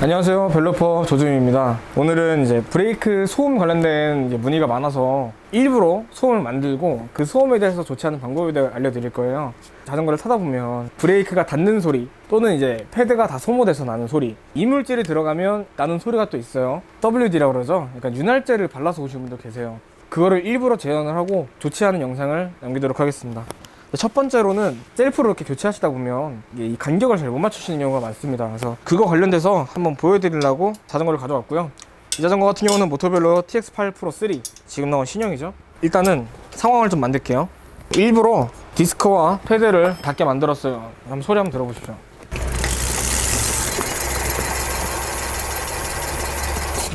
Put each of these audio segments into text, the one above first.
안녕하세요, 벨로퍼 조준입니다. 오늘은 이제 브레이크 소음 관련된 문의가 많아서 일부러 소음을 만들고 그 소음에 대해서 좋지 않은 방법에 대해 알려드릴 거예요. 자전거를 타다 보면 브레이크가 닿는 소리 또는 이제 패드가 다 소모돼서 나는 소리, 이물질이 들어가면 나는 소리가 또 있어요. WD라고 그러죠. 그러니까 윤활제를 발라서 오신 분도 계세요. 그거를 일부러 재현을 하고 좋지 않은 영상을 남기도록 하겠습니다. 첫 번째로는 셀프로 이렇게 교체하시다 보면 이 간격을 잘 못 맞추시는 경우가 많습니다. 그래서 그거 관련돼서 한번 보여드리려고 자전거를 가져왔고요. 이 자전거 같은 경우는 모토벨로 TX8 프로 3 지금 나온 신형이죠. 일단은 상황을 좀 만들게요. 일부러 디스크와 패드를 닿게 만들었어요. 한번 소리 한번 들어보십시오.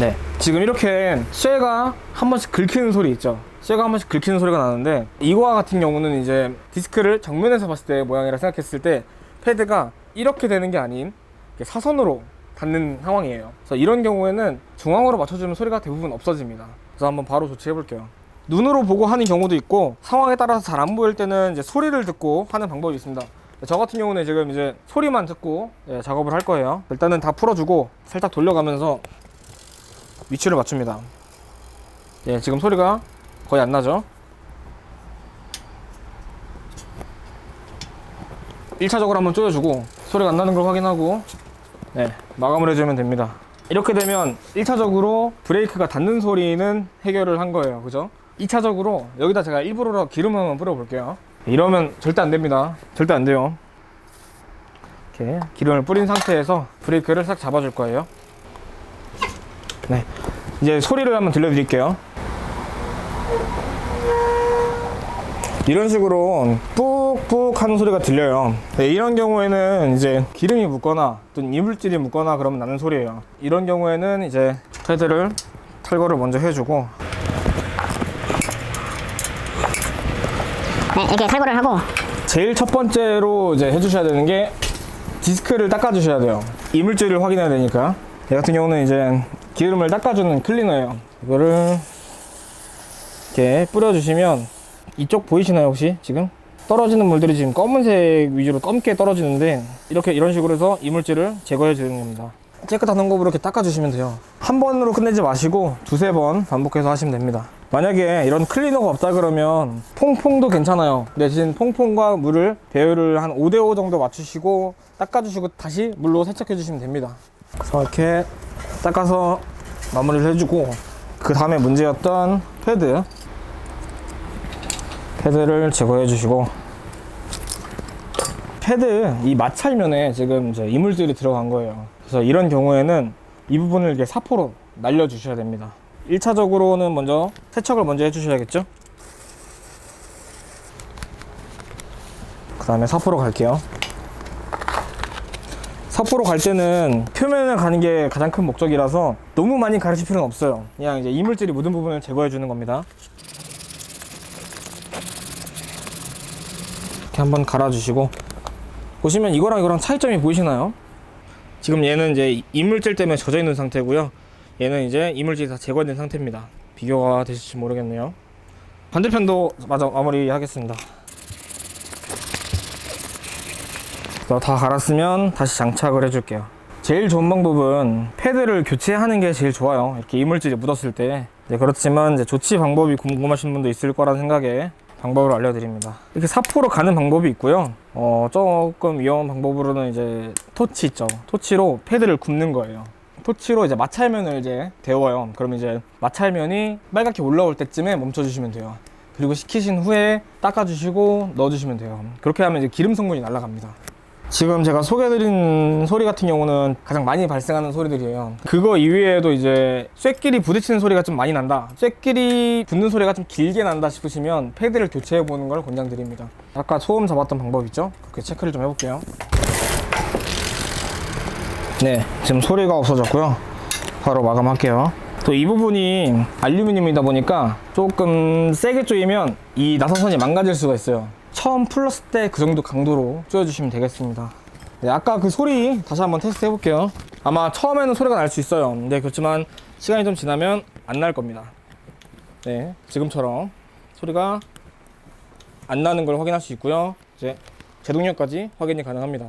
네, 지금 이렇게 쇠가 한 번씩 긁히는 소리 있죠. 쇠가 한 번씩 긁히는 소리가 나는데, 이거와 같은 경우는 이제 디스크를 정면에서 봤을 때 모양이라 생각했을 때 패드가 이렇게 되는 게 아닌 사선으로 닿는 상황이에요. 그래서 이런 경우에는 중앙으로 맞춰주면 소리가 대부분 없어집니다. 그래서 한번 바로 조치해 볼게요. 눈으로 보고 하는 경우도 있고, 상황에 따라서 잘 안 보일 때는 이제 소리를 듣고 하는 방법이 있습니다. 저 같은 경우는 지금 이제 소리만 듣고 작업을 할 거예요. 일단은 다 풀어주고 살짝 돌려가면서 위치를 맞춥니다. 지금 소리가 거의 안 나죠? 1차적으로 한번 조여주고 소리가 안 나는 걸 확인하고 마감을 해주면 됩니다. 이렇게 되면 1차적으로 브레이크가 닿는 소리는 해결을 한 거예요. 그죠? 2차적으로 여기다 제가 일부러 기름 한번 뿌려 볼게요. 이러면 절대 안 됩니다. 절대 안 돼요. 이렇게 기름을 뿌린 상태에서 브레이크를 싹 잡아줄 거예요. 이제 소리를 한번 들려드릴게요. 이런 식으로 뿍뿍 하는 소리가 들려요. 이런 경우에는 이제 기름이 묻거나 또는 이물질이 묻거나 그러면 나는 소리예요. 이런 경우에는 이제 패드를 탈거를 먼저 해주고, 이렇게 탈거를 하고, 제일 첫 번째로 이제 해주셔야 되는 게 디스크를 닦아주셔야 돼요. 이물질을 확인해야 되니까. 얘 같은 경우는 이제 기름을 닦아주는 클리너예요. 이거를 이렇게 뿌려주시면, 이쪽 보이시나요 혹시? 지금 떨어지는 물들이 지금 검은색 위주로 검게 떨어지는데, 이런 식으로 해서 이물질을 제거해 주는 겁니다. 깨끗한 헝겊으로 이렇게 닦아주시면 돼요. 한 번으로 끝내지 마시고 두세 번 반복해서 하시면 됩니다. 만약에 이런 클리너가 없다 그러면 퐁퐁도 괜찮아요. 대신 퐁퐁과 물을 배율을 한 5대5 정도 맞추시고 닦아주시고 다시 물로 세척해 주시면 됩니다. 그래서 이렇게 닦아서 마무리를 해주고, 그 다음에 문제였던 패드를 제거해 주시고, 패드 이 마찰면에 지금 이제 이물질이 들어간 거예요. 그래서 이런 경우에는 이 부분을 이렇게 사포로 날려 주셔야 됩니다. 1차적으로는 먼저 세척을 먼저 해 주셔야겠죠. 그 다음에 사포로 갈게요. 사포로 갈 때는 표면을 가는 게 가장 큰 목적이라서 너무 많이 가르칠 필요는 없어요. 그냥 이제 이물질이 묻은 부분을 제거해 주는 겁니다. 이렇게 한번 갈아주시고, 보시면 이거랑 차이점이 보이시나요? 지금 얘는 이제 이물질 때문에 젖어 있는 상태고요. 얘는 이제 이물질이 다 제거된 상태입니다. 비교가 되실지 모르겠네요. 반대편도 마무리 하겠습니다. 다 갈았으면 다시 장착을 해줄게요. 제일 좋은 방법은 패드를 교체하는 게 제일 좋아요. 이렇게 이물질이 묻었을 때. 그렇지만 이제 조치 방법이 궁금하신 분도 있을 거라는 생각에 방법을 알려드립니다. 이렇게 사포로 가는 방법이 있고요. 조금 위험한 방법으로는 이제 토치 있죠. 토치로 패드를 굽는 거예요. 토치로 이제 마찰면을 이제 데워요. 그럼 이제 마찰면이 빨갛게 올라올 때쯤에 멈춰주시면 돼요. 그리고 식히신 후에 닦아주시고 넣어주시면 돼요. 그렇게 하면 이제 기름 성분이 날아갑니다. 지금 제가 소개해드린 소리 같은 경우는 가장 많이 발생하는 소리들이에요. 그거 이외에도 이제 쇳끼리 부딪히는 소리가 좀 많이 난다, 쇳끼리 붙는 소리가 좀 길게 난다 싶으시면 패드를 교체해보는 걸 권장드립니다. 아까 소음 잡았던 방법 있죠? 그렇게 체크를 좀 해볼게요. 지금 소리가 없어졌고요. 바로 마감할게요. 또 이 부분이 알루미늄이다 보니까 조금 세게 조이면 이 나사선이 망가질 수가 있어요. 처음 풀었을 때 그 정도 강도로 조여주시면 되겠습니다. 아까 그 소리 다시 한번 테스트 해볼게요. 아마 처음에는 소리가 날 수 있어요. 그렇지만 시간이 좀 지나면 안 날 겁니다. 지금처럼 소리가 안 나는 걸 확인할 수 있고요. 이제 제동력까지 확인이 가능합니다.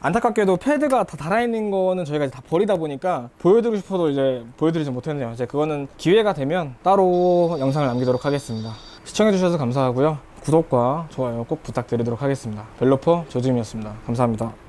안타깝게도 패드가 다 달아있는 거는 저희가 이제 다 버리다 보니까 보여드리고 싶어도 이제 보여드리지 못했네요. 이제 그거는 기회가 되면 따로 영상을 남기도록 하겠습니다. 시청해주셔서 감사하고요. 구독과 좋아요 꼭 부탁드리도록 하겠습니다. 벨로퍼 조짐이었습니다. 감사합니다.